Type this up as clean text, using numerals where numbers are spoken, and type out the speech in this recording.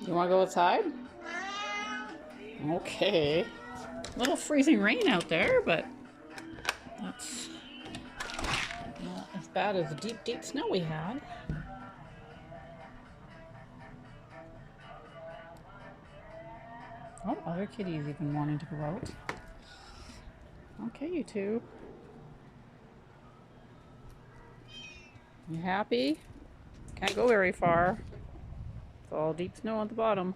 You want to go outside? Okay. A little freezing rain out there, but that's not as bad as the deep, deep snow we had. Oh, other kitties even wanting to go out. Okay, you two. You happy? Can't go very far. It's all deep snow at the bottom.